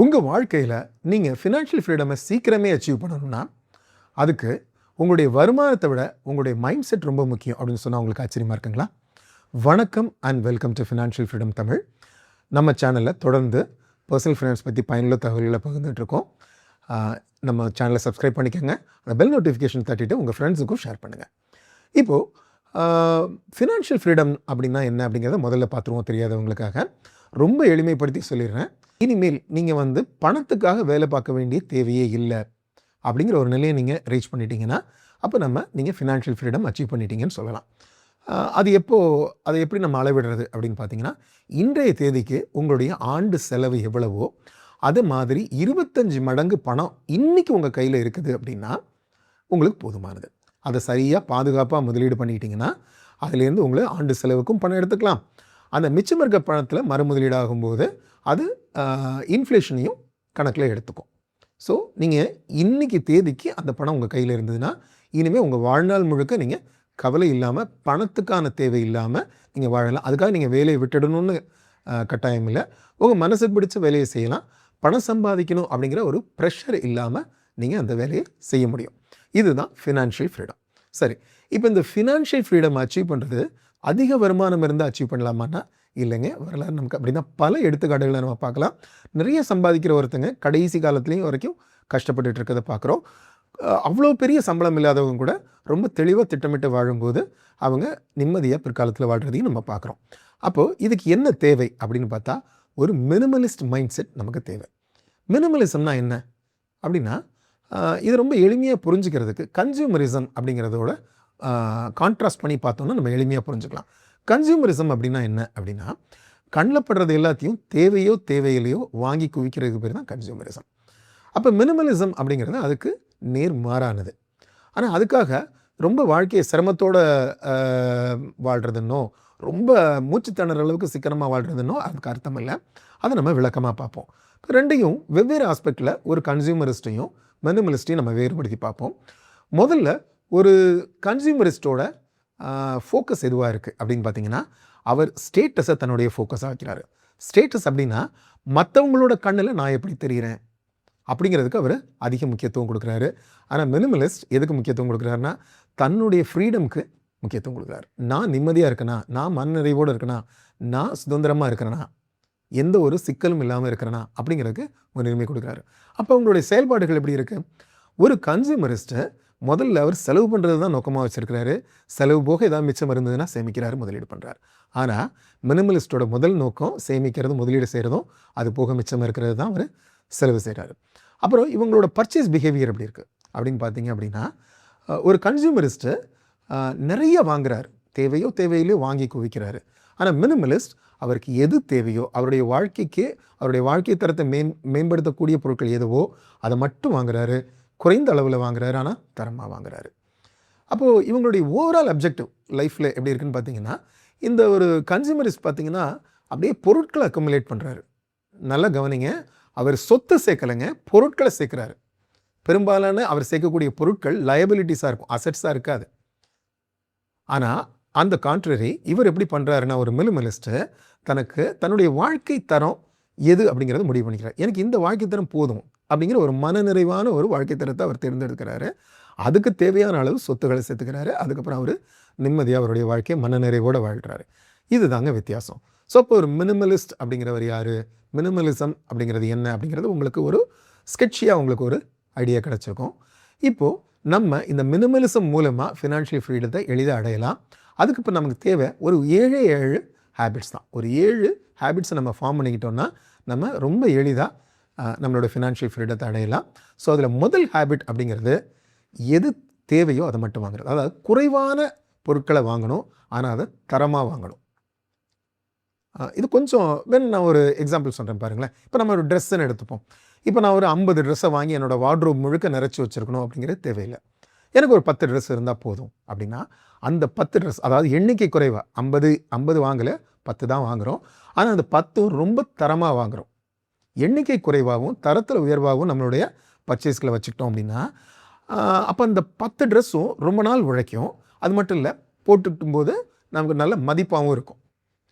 உங்கள் வாழ்க்கையில் நீங்கள் ஃபினான்ஷியல் ஃப்ரீடமை சீக்கிரமே அச்சீவ் பண்ணணும்னா அதுக்கு உங்களுடைய வருமானத்தை விட உங்களுடைய மைண்ட் செட் ரொம்ப முக்கியம் அப்படின்னு சொன்னால் உங்களுக்கு ஆச்சரியமாக இருக்குங்களா? வணக்கம் and welcome to financial freedom Tamil. நம்ம சேனலில் தொடர்ந்து பர்சனல் ஃபினான்ஸ் பற்றி பயனுள்ள தகவல்களை பகிர்ந்துட்டுருக்கோம். நம்ம சேனலை சப்ஸ்கிரைப் பண்ணிக்கோங்க. அந்த பெல் நோட்டிஃபிகேஷன் தட்டிட்டு உங்கள் ஃப்ரெண்ட்ஸுக்கும் ஷேர் பண்ணுங்கள். இப்போது ஃபினான்ஷியல் ஃப்ரீடம் அப்படின்னா என்ன அப்படிங்கிறத முதல்ல பார்த்துருவோம் தெரியாதவங்களுக்காக. ரொம்ப எளிமைப்படுத்தி சொல்லிடுறேன். இனிமேல் நீங்கள் பணத்துக்காக வேலை பார்க்க வேண்டிய தேவையே இல்லை அப்படிங்கிற ஒரு நிலையை நீங்கள் ரீச் பண்ணிட்டீங்கன்னா அப்போ நீங்கள் ஃபினான்ஷியல் ஃப்ரீடம் அச்சீவ் பண்ணிட்டீங்கன்னு சொல்லலாம். அதை எப்படி நம்ம அளவிடுறது அப்படின்னு பார்த்தீங்கன்னா, இன்றைய தேதிக்கு உங்களுடைய ஆண்டு செலவு எவ்வளவோ அது மாதிரி 25 மடங்கு பணம் இன்றைக்கி உங்கள் கையில் இருக்குது அப்படின்னா உங்களுக்கு போதுமானது. அதை சரியாக பாதுகாப்பாக முதலீடு பண்ணிக்கிட்டிங்கன்னா அதுலேருந்து உங்களை ஆண்டு செலவுக்கும் பணம் எடுத்துக்கலாம். அந்த மிச்சம் இருக்க பணத்தில் மறுமுதலீடு ஆகும்போது அது இன்ஃப்ளேஷனையும் கணக்கில் எடுத்துக்கும். ஸோ நீங்கள் இன்றைக்கி தேதிக்கு அந்த பணம் உங்கள் கையில் இருந்ததுன்னா இனிமேல் உங்கள் வாழ்நாள் முழுக்க நீங்கள் கவலை இல்லாமல் பணத்துக்கான தேவை இல்லாமல் நீங்கள் வாழலாம். அதுக்காக நீங்கள் வேலையை விட்டுடணும்னு கட்டாயம் இல்லை. உங்கள் மனசு பிடிச்ச வேலையை செய்யலாம். பணம் சம்பாதிக்கணும் அப்படிங்கிற ஒரு ப்ரெஷர் இல்லாமல் நீங்கள் அந்த வேலையை செய்ய முடியும். இதுதான் ஃபினான்ஷியல் ஃப்ரீடம். சரி, இப்போ இந்த ஃபினான்ஷியல் ஃப்ரீடம் அச்சீவ் பண்ணுறது அதிக வருமானம் இருந்தால் அச்சீவ் பண்ணலாமான்னா இல்லைங்க. வரலாறு நமக்கு அப்படின்னா பல எடுத்துக்காட்டுகளை நம்ம பார்க்கலாம். நிறைய சம்பாதிக்கிற ஒருத்தங்க கடைசி காலத்துலேயும் வரைக்கும் கஷ்டப்பட்டுட்டு இருக்கிறத பார்க்குறோம். அவ்வளோ பெரிய சம்பளம் இல்லாதவங்க கூட ரொம்ப தெளிவாக திட்டமிட்டு வாழும்போது அவங்க நிம்மதியாக பிற்காலத்தில் வாழ்கிறதையும் நம்ம பார்க்குறோம். அப்போது இதுக்கு என்ன தேவை அப்படின்னு பார்த்தா ஒரு மினிமலிஸ்ட் மைண்ட் செட் நமக்கு தேவை. மினிமலிசம்னா என்ன அப்படின்னா இது ரொம்ப எளிமையாக புரிஞ்சுக்கிறதுக்கு கன்சியூமரிசம் அப்படிங்கிறதோட கான்ட்ராஸ்ட் பண்ணி பார்த்தோன்னா நம்ம எளிமையாக புரிஞ்சுக்கலாம். கன்சியூமரிசம் அப்படின்னா என்ன அப்படின்னா கண்ணில் படுறது எல்லாத்தையும் தேவையோ தேவையிலையோ வாங்கி குவிக்கிறதுக்கு பேர் தான் கன்சியூமரிசம். அப்போ மினிமலிசம் அப்படிங்கிறது அதுக்கு நேர்மாறானது. ஆனால் அதுக்காக ரொம்ப வாழ்க்கையை சிரமத்தோடு வாழ்கிறதுன்னோ ரொம்ப மூச்சு திணற அளவுக்கு சிக்கனமாக வாழ்கிறதுன்னோ அதுக்கு அர்த்தம் இல்லை. அதை நம்ம விளக்கமாக பார்ப்போம். ரெண்டையும் வெவ்வேறு ஆஸ்பெக்டில் ஒரு கன்சியூமரிஸ்ட்டையும் மினிமலிஸ்ட்டையும் நம்ம வேறுபடுத்தி பார்ப்போம். முதல்ல ஒரு கன்சியூமரிஸ்டோட ஃபோக்கஸ் எதுவாக இருக்குது அப்படின்னு பார்த்தீங்கன்னா அவர் ஸ்டேட்டஸை தன்னுடைய ஃபோக்கஸாக வைக்கிறாரு. ஸ்டேட்டஸ் அப்படின்னா மற்றவங்களோட கண்ணில் நான் எப்படி தெரிகிறேன் அப்படிங்கிறதுக்கு அவர் அதிக முக்கியத்துவம் கொடுக்குறாரு. ஆனால் மினிமலிஸ்ட் எதுக்கு முக்கியத்துவம் கொடுக்குறாருன்னா தன்னுடைய ஃப்ரீடம்க்கு முக்கியத்துவம் கொடுக்குறாரு. நான் நிம்மதியாக இருக்கேனா, நான் மனநிறைவோடு இருக்கேனா, நான் சுதந்திரமாக இருக்கிறேனா, எந்த ஒரு சிக்கலும் இல்லாமல் இருக்கிறேனா அப்படிங்கிறதுக்கு முன்னுரிமை கொடுக்குறாரு. அப்போ அவங்களுடைய செயல்பாடுகள் எப்படி இருக்குது? ஒரு கன்சியூமரிஸ்ட்டை முதல்ல அவர் செலவு பண்ணுறது தான் நோக்கமாக வச்சுருக்கிறாரு. செலவு போக ஏதாவது மிச்சம் இருந்ததுன்னா சேமிக்கிறாரு, முதலீடு பண்ணுறாரு. ஆனால் மினிமலிஸ்ட்டோட முதல் நோக்கம் சேமிக்கிறதும் முதலீடு செய்கிறதும் அது போக மிச்சம் இருக்கிறது தான் அவர் செலவு செய்கிறாரு. அப்புறம் இவங்களோட பர்ச்சேஸ் பிஹேவியர் எப்படி இருக்குது அப்படின்னு பார்த்தீங்க அப்படின்னா ஒரு கன்சியூமரிஸ்ட்டு நிறைய வாங்குறாரு, தேவையோ தேவையிலையோ வாங்கி குவிக்கிறாரு. ஆனால் மினிமலிஸ்ட் அவருக்கு எது தேவையோ அவருடைய வாழ்க்கைக்கு அவருடைய வாழ்க்கை தரத்தை மேம்படுத்தக்கூடிய பொருட்கள் எதுவோ அதை மட்டும் வாங்குறாரு. குறைந்த அளவில் வாங்குறாரு, ஆனால் தரமாக வாங்குறாரு. அப்போது இவங்களுடைய ஓவரால் அப்ஜெக்டிவ் லைஃப்பில் எப்படி இருக்குன்னு பார்த்தீங்கன்னா இந்த ஒரு கன்சியூமரிஸ்ட் பார்த்தீங்கன்னா அப்படியே பொருட்களை அக்குமுலேட் பண்ணுறாரு. நல்லா கவனிங்க, அவர் சொத்து சேர்க்கலைங்க, பொருட்களை சேர்க்குறாரு. பெரும்பாலான அவர் சேர்க்கக்கூடிய பொருட்கள் லயபிலிட்டிஸாக இருக்கும், அசட்ஸாக இருக்காது. ஆனால் அந்த கான்ட்ரரி இவர் எப்படி பண்ணுறாருன்னா ஒரு மினிமலிஸ்ட்டு தனக்கு தன்னுடைய வாழ்க்கை தரம் எது அப்படிங்கிறத முடிவு பண்ணிக்கிறார். எனக்கு இந்த வாழ்க்கை தரம் போதும் அப்படிங்கிற ஒரு மனநிறைவான ஒரு வாழ்க்கை தரத்தை அவர் தேர்ந்தெடுக்கிறாரு. அதுக்கு தேவையான அளவு சொத்துக்களை சேர்த்துக்கிறாரு. அதுக்கப்புறம் அவர் நிம்மதியாக அவருடைய வாழ்க்கையை மனநிறைவோடு வாழ்கிறாரு. இது தாங்க வித்தியாசம். ஸோ இப்போ ஒரு மினிமலிஸ்ட் அப்படிங்கிறவர் யார், மினிமலிசம் அப்படிங்கிறது என்ன அப்படிங்கிறது உங்களுக்கு ஒரு ஸ்கெட்சியாக உங்களுக்கு ஒரு ஐடியா கிடச்சிருக்கும். இப்போது நம்ம இந்த மினிமலிசம் மூலமாக ஃபினான்ஷியல் ஃப்ரீடத்தை எளிதாக அடையலாம். அதுக்கு இப்போ நமக்கு தேவை ஒரு 7 ஹேபிட்ஸ் தான். ஒரு 7 ஹேபிட்ஸை நம்ம ஃபார்ம் பண்ணிக்கிட்டோம்னா நம்ம ரொம்ப எளிதாக நம்மளோட ஃபினான்ஷியல் ஃப்ரீடத்தை அடையலாம். ஸோ அதில் முதல் ஹேபிட் அப்படிங்கிறது எது தேவையோ அதை மட்டும் வாங்குறது. அதாவது குறைவான பொருட்களை வாங்கணும், ஆனால் அதை தரமாக வாங்கணும். இது கொஞ்சம் நான் ஒரு எக்ஸாம்பிள் சொல்கிறேன் பாருங்களேன். இப்போ நம்ம ஒரு ட்ரெஸ்ஸுன்னு எடுத்துப்போம். இப்போ நான் ஒரு 50 ட்ரெஸ்ஸை வாங்கி என்னோடய வார்ட்ரோப் முழுக்க நிறச்சி வச்சுருக்கணும் அப்படிங்கிறது தேவையில்லை. எனக்கு ஒரு 10 ட்ரெஸ் இருந்தால் போதும் அப்படின்னா அந்த 10 ட்ரெஸ், அதாவது எண்ணிக்கை குறைவாக 50 வாங்கலை, 10 தான் வாங்குகிறோம். ஆனால் அந்த 10 ரொம்ப தரமாக வாங்குகிறோம். எண்ணிக்கை குறைவாகவும் தரத்தில் உயர்வாகவும் நம்மளுடைய பர்ச்சேஸ்களை வச்சுக்கிட்டோம் அப்படின்னா அப்போ அந்த 10 ட்ரெஸ்ஸும் ரொம்ப நாள் உழைக்கும். அது மட்டும் இல்லை, போட்டுக்கும் போது நமக்கு நல்ல மதிப்பாகவும் இருக்கும்.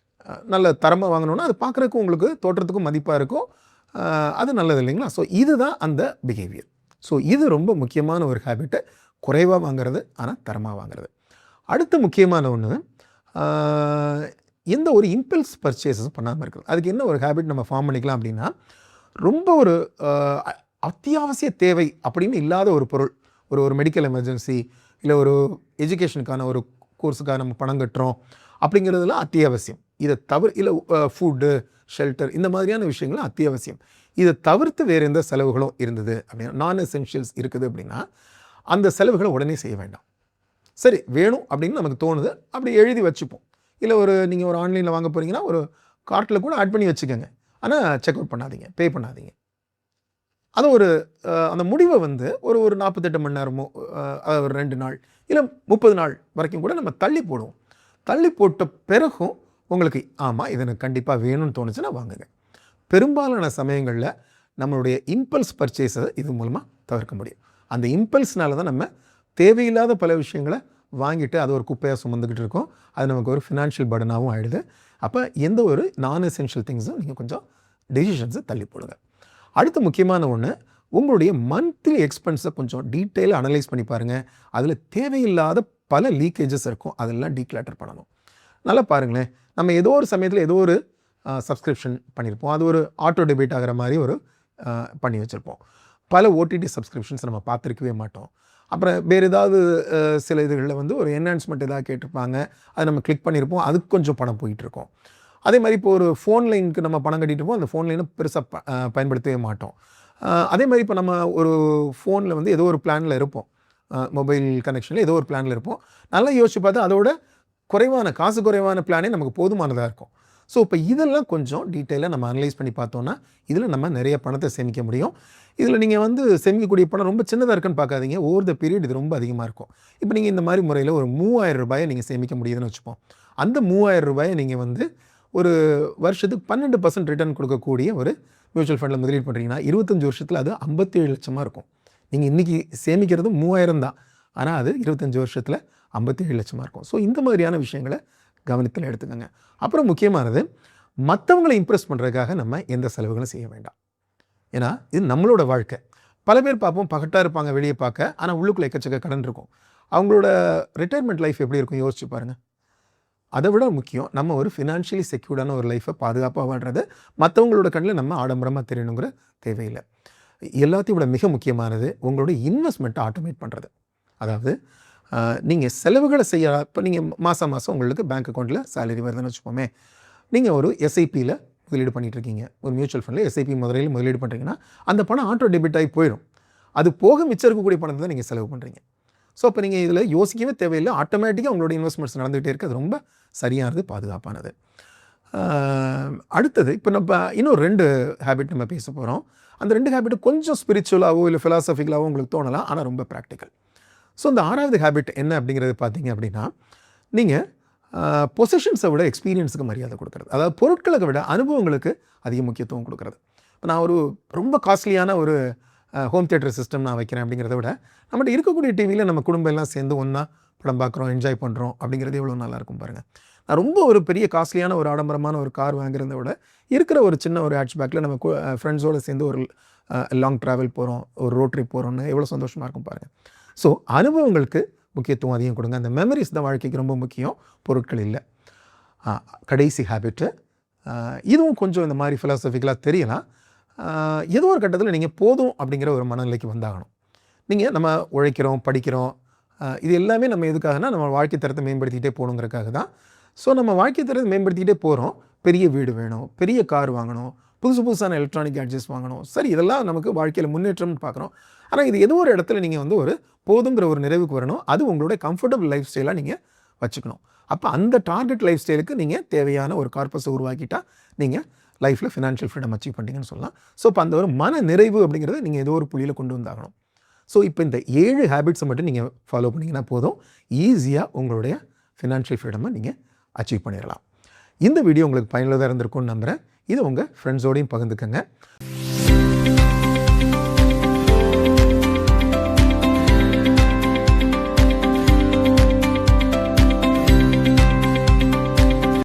நல்ல தரமாக வாங்கினோன்னா அது பார்க்குறதுக்கும் உங்களுக்கு தோற்றத்துக்கும் மதிப்பாக இருக்கும். அது நல்லது இல்லைங்களா? ஸோ இதுதான் அந்த பிஹேவியர். ஸோ இது ரொம்ப முக்கியமான ஒரு ஹேபிட்டு. குறைவாக வாங்குறது, ஆனால் தரமாக வாங்குறது. அடுத்த முக்கியமான ஒன்று, எந்த ஒரு இம்பல்ஸ் பர்ச்சேஸஸும் பண்ணாமல் இருக்குது. அதுக்கு என்ன ஒரு ஹேபிட் நம்ம ஃபார்ம் பண்ணிக்கலாம் அப்படின்னா, ரொம்ப ஒரு அத்தியாவசிய தேவை அப்படின்னு இல்லாத ஒரு பொருள், ஒரு மெடிக்கல் எமர்ஜென்சி, இல்லை ஒரு எஜுகேஷனுக்கான ஒரு கோர்ஸுக்காக நம்ம பணம் கட்டுறோம் அப்படிங்கிறதுலாம் அத்தியாவசியம். இதை தவிர இல்லை ஃபுட்டு, ஷெல்டர், இந்த மாதிரியான விஷயங்களும் அத்தியாவசியம். இதை தவிர்த்து வேறு எந்த செலவுகளும் இருந்தது அப்படின்னா, நான் எசென்ஷியல்ஸ் இருக்குது அப்படின்னா, அந்த செலவுகளை உடனே செய்ய வேண்டாம். சரி, வேணும் அப்படின்னு நமக்கு தோணுது, அப்படி எழுதி வச்சுப்போம். இல்லை நீங்கள் ஒரு ஆன்லைனில் வாங்க போகிறீங்கன்னா ஒரு கார்ட்டில் கூட ஆட் பண்ணி வச்சுக்கோங்க. ஆனால் செக் அவுட் பண்ணாதீங்க, பே பண்ணாதீங்க. அது அந்த முடிவை ஒரு 48 மணி நேரமோ, ஒரு 2 நாள், இல்லை 30 நாள் வரைக்கும் கூட நம்ம தள்ளி போடுவோம். தள்ளி போட்ட பிறகும் உங்களுக்கு ஆமாம் இது எனக்கு கண்டிப்பாக வேணும்னு தோணுச்சுன்னா வாங்குங்க. பெரும்பாலான சமயங்களில் நம்மளுடைய இம்பல்ஸ் பர்ச்சேஸை இது மூலமாக தவிர்க்க முடியும். அந்த இம்பல்ஸ்னால தான் நம்ம தேவையில்லாத பல விஷயங்களை வாங்கிட்டு அது ஒரு குப்பையாக சுமந்துக்கிட்டு இருக்கோம். அது நமக்கு ஒரு ஃபினான்ஷியல் பர்டனாகவும் ஆகிடுது. அப்போ எந்த ஒரு நான் எசென்ஷியல் திங்ஸும் நீங்கள் கொஞ்சம் டெசிஷன்ஸை தள்ளி போடுங்க. அடுத்த முக்கியமான ஒன்று, உங்களுடைய மந்த்லி எக்ஸ்பென்ஸை கொஞ்சம் டீட்டெயிலாக அனலைஸ் பண்ணி பாருங்கள். அதில் தேவையில்லாத பல லீக்கேஜஸ் இருக்கும், அதெல்லாம் டீக்ளட்டர் பண்ணணும். நல்லா பாருங்களேன், நம்ம ஏதோ ஒரு சமயத்தில் ஏதோ ஒரு சப்ஸ்கிரிப்ஷன் பண்ணியிருப்போம், அது ஒரு ஆட்டோ டெபிட் ஆகிற மாதிரி பண்ணி வச்சுருப்போம். பல ஓடிடி சப்ஸ்கிரிப்ஷன்ஸ் நம்ம பார்த்துருக்கவே மாட்டோம். அப்புறம் வேறு ஏதாவது சில இதுகளில் ஒரு என்ஹான்ஸ்மெண்ட் ஏதாவது கேட்டிருப்பாங்க, அதை நம்ம கிளிக் பண்ணியிருப்போம், அதுக்கு கொஞ்சம் பணம் போயிட்டுருக்கோம். அதே மாதிரி இப்போ ஒரு ஃபோன் லைனுக்கு நம்ம பணம் கட்டிட்டு இருப்போம், அந்த ஃபோன் லைனை பெருசாக பயன்படுத்தவே மாட்டோம். அதே மாதிரி இப்போ நம்ம ஒரு ஃபோனில் ஏதோ ஒரு பிளானில் இருப்போம், மொபைல் கனெக்ஷனில் ஏதோ ஒரு பிளானில் இருப்போம். நல்லா யோசிச்சு பார்த்தா அதோட காசு குறைவான பிளானே நமக்கு போதுமானதாக இருக்கும். ஸோ இப்போ இதெல்லாம் கொஞ்சம் டீட்டெயிலாக நம்ம அனலைஸ் பண்ணி பார்த்தோன்னா இதில் நம்ம நிறைய பணத்தை சேமிக்க முடியும். இதில் நீங்கள் சேமிக்கக்கூடிய பணம் ரொம்ப சின்னதாக இருக்குன்னு பார்க்காதீங்க, ஓவர் த பீரியட் இது ரொம்ப அதிகமாக இருக்கும். இப்போ நீங்கள் இந்த மாதிரி முறையில் ஒரு 3000 ரூபாயை நீங்கள் சேமிக்க முடியுதுன்னு வச்சுப்போம். அந்த 3000 ரூபாயை நீங்கள் ஒரு வருஷத்துக்கு 12% ரிட்டர்ன் கொடுக்கக்கூடிய ஒரு மியூச்சுவல் ஃபண்டில் முதலீடு பண்ணுறீங்கன்னா 25 வருஷத்தில் அது 57 லட்சமாக இருக்கும். நீங்கள் இன்றைக்கி சேமிக்கிறது 3000 தான், ஆனால் அது 25 வருஷத்தில் 57 லட்சமாக இருக்கும். ஸோ இந்த மாதிரியான விஷயங்களை கவனத்தில் எடுத்துக்கோங்க. அப்புறம் முக்கியமானது, மற்றவங்களை இம்ப்ரெஸ் பண்ணுறதுக்காக நம்ம எந்த செலவுகளும் செய்ய வேண்டாம். ஏன்னா இது நம்மளோட வாழ்க்கை. பல பேர் பார்ப்போம், பகட்டாக இருப்பாங்க வெளியே பார்க்க, ஆனால் உள்ளுக்குள்ளே எக்கச்சக்க கடன் இருக்கும். அவங்களோட ரிட்டையர்மெண்ட் லைஃப் எப்படி இருக்கும் யோசிச்சு பாருங்கள். அதை விட முக்கியம், நம்ம ஒரு ஃபினான்ஷியலி செக்யூர்டான ஒரு லைஃப்பை பாதுகாப்பாக வாழ்கிறது. மற்றவங்களோட கண்ணில் நம்ம ஆடம்பரமாக தெரியணுங்கிற தேவையில்லை. எல்லாத்தையும் விட மிக முக்கியமானது, உங்களோட இன்வெஸ்ட்மெண்ட்டை ஆட்டோமேட் பண்ணுறது. அதாவது நீங்கள் செலவுகளை இப்போ நீங்கள் மாதம் உங்களுக்கு பேங்க் அக்கௌண்ட்டில் சேலரி வருதுன்னு வச்சுப்போமே, நீங்கள் ஒரு எஸ்ஐபியில் முதலீடு பண்ணிகிட்ருக்கீங்க, ஒரு மியூச்சுவல் ஃபண்டில் எஸ்ஐபி முதலீடு பண்ணுறீங்கன்னா அந்த பணம் ஆட்டோ டெபிட் ஆகி போயிடும். அது போக மிச்சம் இருக்கக்கூடிய பணத்தை தான் நீங்கள் செலவு பண்ணுறீங்க. ஸோ அப்போ நீங்கள் இதில் யோசிக்கவே தேவையில்லை, ஆட்டோமேட்டிக்காக உங்களோட இன்வெஸ்ட்மெண்ட்ஸ் நடந்துகிட்டே இருக்குது. அது ரொம்ப சரியானது, பாதுகாப்பானது. அடுத்தது, இப்போ நம்ம இன்னும் 2 ஹேபிட் நம்ம பேச போகிறோம். அந்த 2 ஹேபிட்டு கொஞ்சம் ஸ்பிரிச்சுவலாகவோ இல்லை ஃபிலாசபிக்கலாகவோ உங்களுக்கு தோணலாம், ஆனால் ரொம்ப ப்ராக்டிக்கல். ஸோ இந்த 6வது ஹேபிட் என்ன அப்படிங்கிறது பார்த்தீங்க அப்படின்னா, நீங்கள் பொசிஷன்ஸை விட எக்ஸ்பீரியன்ஸுக்கு மரியாதை கொடுக்குறது. அதாவது பொருட்களை விட அனுபவங்களுக்கு அதிக முக்கியத்துவம் கொடுக்குறது. இப்போ நான் ரொம்ப காஸ்ட்லியான ஒரு ஹோம் தியேட்டர் சிஸ்டம் நான் வைக்கிறேன் அப்படிங்கிறத விட, நம்மகிட்ட இருக்கக்கூடிய டிவியில் நம்ம குடும்பம் எல்லாம் சேர்ந்து ஒன்றா படம் பார்க்குறோம், என்ஜாய் பண்ணுறோம் அப்படிங்கிறது எவ்வளோ நல்லாயிருக்கும் பாருங்கள். நான் ரொம்ப ஒரு பெரிய காஸ்ட்லியான ஒரு ஆடம்பரமான ஒரு கார் வாங்குறத விட, இருக்கிற ஒரு சின்ன ஒரு ஹேட்ச்பேக்கில் நம்ம ஃப்ரெண்ட்ஸோடு சேர்ந்து ஒரு லாங் ட்ராவல் போகிறோம், ஒரு ரோட் ட்ரிப் போகிறோன்னு எவ்வளோ சந்தோஷமாக இருக்கும் பாருங்கள். ஸோ அனுபவங்களுக்கு முக்கியத்துவம் அதிகம் கொடுங்க. அந்த மெமரிஸ் தான் வாழ்க்கைக்கு ரொம்ப முக்கியம், பொருட்கள் இல்லை. கடைசி ஹேபிட்டு, இதுவும் கொஞ்சம் இந்த மாதிரி ஃபிலாசபிக்கலாக தெரியலாம். ஏதோ ஒரு கட்டத்தில் நீங்கள் போதும் அப்படிங்கிற ஒரு மனநிலைக்கு வந்தாகணும். நம்ம உழைக்கிறோம், படிக்கிறோம், இது எல்லாமே நம்ம எதுக்காகனா நம்ம வாழ்க்கை தரத்தை மேம்படுத்திக்கிட்டே போகணுங்கிறதுக்காக தான். ஸோ நம்ம வாழ்க்கை தரத்தை மேம்படுத்திக்கிட்டே போகிறோம். பெரிய வீடு வேணும், பெரிய கார் வாங்கணும், புதுசான எலக்ட்ரானிக் கேட்ஜெட்ஸ் வாங்கணும். சரி, இதெல்லாம் நமக்கு வாழ்க்கையில் முன்னேற்றம்னு பார்க்குறோம். ஆனால் இது ஏதோ ஒரு இடத்துல நீங்கள் ஒரு போதுங்கிற ஒரு நிறைவுக்கு வரணும். அது உங்களுடைய கம்ஃபர்டபுள் லைஃப் ஸ்டைலாக நீங்கள் வச்சுக்கணும். அப்போ அந்த டார்கெட் லைஃப் ஸ்டைலுக்கு நீங்கள் தேவையான ஒரு கார்பஸை உருவாக்கிட்டால் நீங்கள் லைஃப்பில் ஃபினான்ஷியல் ஃப்ரீடம் அச்சீவ் பண்ணிங்கன்னு சொல்லலாம். ஸோ இப்போ அந்த ஒரு மன நிறைவு அப்படிங்கிறத நீங்கள் ஏதோ ஒரு புள்ளியில் கொண்டு வந்தாகணும். ஸோ இப்போ இந்த 7 ஹேபிட்ஸை மட்டும் நீங்கள் ஃபாலோ பண்ணிங்கன்னா போதும், ஈஸியாக உங்களுடைய ஃபினான்ஷியல் ஃப்ரீடமை நீங்கள் அச்சீவ் பண்ணிடலாம். இந்த வீடியோ உங்களுக்கு பயனுள்ளதாக இருந்திருக்கும்னு நம்புகிறேன். இது உங்கள் ஃப்ரெண்ட்ஸோடையும் பகிர்ந்துக்கங்க.